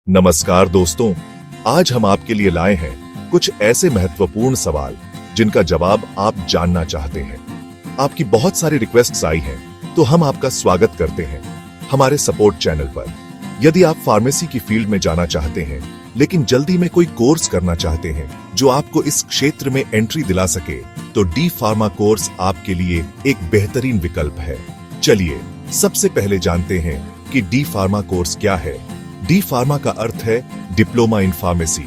नमस्कार दोस्तों, आज हम आपके लिए लाए हैं कुछ ऐसे महत्वपूर्ण सवाल जिनका जवाब आप जानना चाहते हैं। आपकी बहुत सारी रिक्वेस्ट्स आई हैं, तो हम आपका स्वागत करते हैं हमारे सपोर्ट चैनल पर। यदि आप फार्मेसी की फील्ड में जाना चाहते हैं लेकिन जल्दी में कोई कोर्स करना चाहते हैं जो आपको इस क्षेत्र में एंट्री दिला सके, तो डी फार्मा कोर्स आपके लिए एक बेहतरीन विकल्प है। चलिए सबसे पहले जानते हैं कि डी फार्मा कोर्स क्या है। डी फार्मा का अर्थ है डिप्लोमा इन फार्मेसी।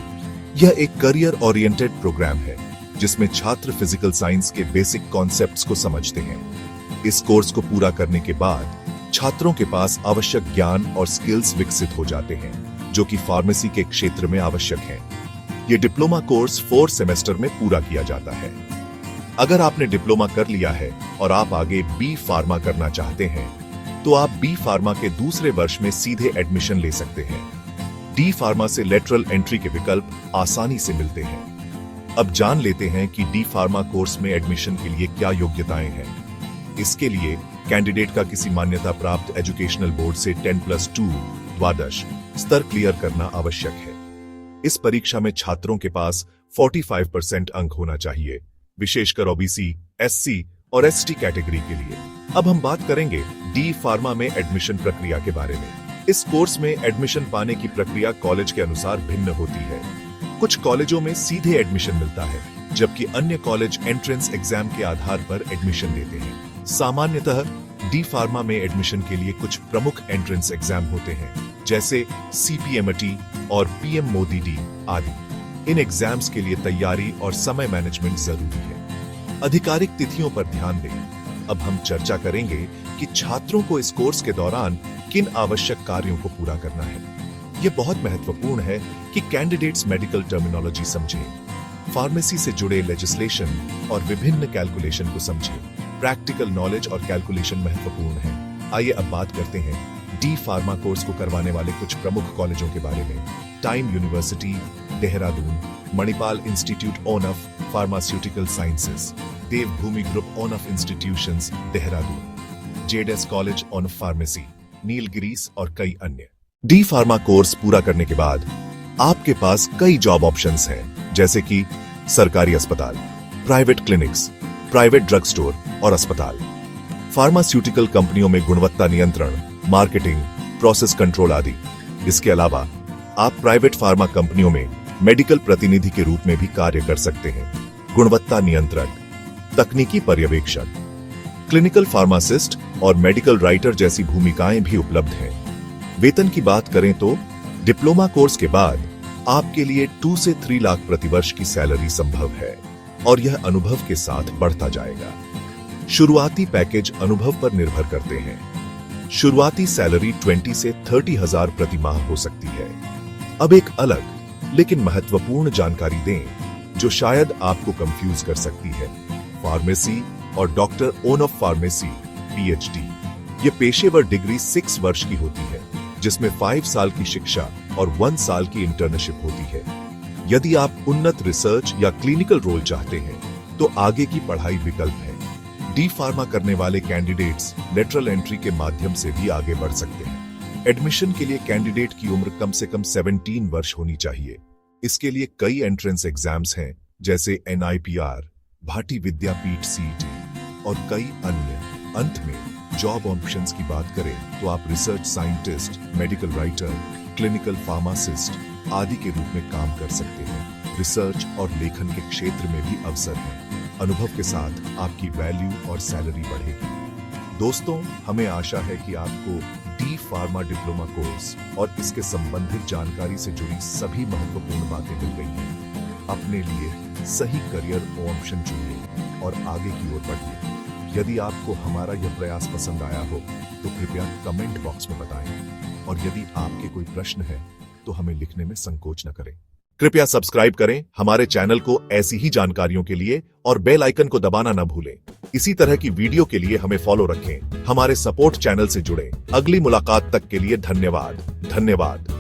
यह एक करियर ओरिएंटेड प्रोग्राम है जिसमें छात्र फिजिकल साइंस के बेसिक कॉन्सेप्ट्स को समझते हैं। इस कोर्स को पूरा करने के बाद छात्रों के पास आवश्यक ज्ञान और स्किल्स विकसित हो जाते हैं जो कि फार्मेसी के क्षेत्र में आवश्यक हैं। यह डिप्लोमा कोर्स 4 सेमेस्टर में पूरा किया जाता है। अगर आपने डिप्लोमा कर लिया है और आप आगे बी फार्मा करना चाहते हैं तो आप बी फार्मा के दूसरे वर्ष में सीधे एडमिशन ले सकते हैं। डी फार्मा से लेटरल एंट्री के विकल्प आसानी से मिलते हैं। अब जान लेते हैं कि डी फार्मा कोर्स में एडमिशन के लिए क्या योग्यताएं हैं। इसके लिए कैंडिडेट का किसी मान्यता प्राप्त एजुकेशनल बोर्ड से 10+2 द्वादश स्तर क्लियर करना आवश्यक है। इस परीक्षा में छात्रों के पास 45% अंक होना चाहिए, विशेषकर ओबीसी, एससी और एसटी कैटेगरी के लिए। अब हम बात करेंगे डी फार्मा में एडमिशन प्रक्रिया के बारे में। इस कोर्स में एडमिशन पाने की प्रक्रिया कॉलेज के अनुसार भिन्न होती है। कुछ कॉलेजों में सीधे एडमिशन मिलता है, जबकि अन्य कॉलेज एंट्रेंस एग्जाम के आधार पर एडमिशन देते हैं। सामान्यतः डी फार्मा में एडमिशन के लिए कुछ प्रमुख एंट्रेंस एग्जाम होते हैं, जैसे सीपीएमटी और पीएम मोदी डी आदि। इन एग्जाम्स के लिए तैयारी और समय मैनेजमेंट जरूरी है। आधिकारिक तिथियों पर ध्यान दें। अब हम चर्चा करेंगे कि छात्रों को इस कोर्स के दौरान किन आवश्यक कार्यों को पूरा करना है। यह बहुत महत्वपूर्ण है कि कैंडिडेट्स मेडिकल टर्मिनोलॉजी समझें, फार्मेसी से जुड़े लेजिस्लेशन और विभिन्न कैलकुलेशन को समझें। प्रैक्टिकल नॉलेज और कैलकुलेशन महत्वपूर्ण है। आइए अब बात करते हैं डी फार्मा कोर्स को करवाने वाले कुछ प्रमुख कॉलेजों के बारे में। Time university Dehradun, Manipal institute of pharmaceutical sciences, Devbhoomi group of institutions Dehradun, ZS college of pharmacy, Nilgiris और कई अन्य। डी फार्मा कोर्स पूरा करने के बाद आपके पास कई जॉब ऑप्शंस हैं, जैसे कि सरकारी अस्पताल, private clinics, private drug store और अस्पताल, फार्मास्यूटिकल कंपनियों में गुणवत्ता नियंत्रण, मार्केटिंग, प्रोसेस कंट्रोल आदि। इसके अलावा आप प्राइवेट फार्मा कंपनियों में मेडिकल प्रतिनिधि के रूप में भी कार्य कर सकते हैं। गुणवत्ता नियंत्रक, तकनीकी पर्यवेक्षक, क्लिनिकल फार्मासिस्ट और मेडिकल राइटर जैसी भूमिकाएं भी उपलब्ध हैं। वेतन की बात करें तो डिप्लोमा कोर्स के बाद आपके लिए 2 से 3 लाख प्रतिवर्ष की सैलरी संभव है और यह अनुभव के साथ बढ़ता जाएगा। शुरुआती पैकेज अनुभव पर निर्भर करते हैं। शुरुआती सैलरी 20 से 30 हजार प्रति माह हो सकती है। अब एक अलग लेकिन महत्वपूर्ण जानकारी दें जो शायद आपको कंफ्यूज कर सकती है। फार्मेसी और डॉक्टर ऑफ फार्मेसी पीएचडी, ये पेशेवर डिग्री 6 वर्ष की होती है, जिसमें 5 साल की शिक्षा और 1 साल की इंटर्नशिप होती है। यदि आप उन्नत रिसर्च या क्लिनिकल रोल चाहते हैं तो आगे की पढ़ाई विकल्प है। डी फार्मा करने वाले कैंडिडेट्स लेटरल एंट्री के माध्यम से भी आगे बढ़ सकते हैं। एडमिशन के लिए कैंडिडेट की उम्र कम से कम 17 वर्ष होनी चाहिए। इसके लिए कई एंट्रेंस एग्जाम्स हैं, जैसे NIPR, भाटी विद्यापीठ CET और कई अन्य। अंत में जॉब ऑप्शंस की बात करें तो आप research scientist, medical writer, clinical pharmacist आदि के रूप में काम कर सकते हैं। रिसर्च और लेखन के क्षेत्र में भी अवसर हैं। अनुभव के साथ आपकी वैल्यू और सैलरी बढ़ेगी। दोस्तों, हमें आशा है कि आपको डी फार्मा डिप्लोमा कोर्स और इसके संबंधित जानकारी से जुड़ी सभी महत्वपूर्ण बातें मिल गई हैं। अपने लिए सही करियर ऑप्शन चुनिए और आगे की ओर बढ़िए। यदि आपको हमारा यह प्रयास पसंद आया हो तो कृपया कमेंट बॉक्स में बताएं और यदि आपके कोई प्रश्न है तो हमें लिखने में संकोच न करें। कृपया सब्सक्राइब करें हमारे चैनल को ऐसी ही जानकारियों के लिए और बेल आइकन को दबाना न भूलें। इसी तरह की वीडियो के लिए हमें फॉलो रखें। हमारे सपोर्ट चैनल से जुड़ें। अगली मुलाकात तक के लिए धन्यवाद।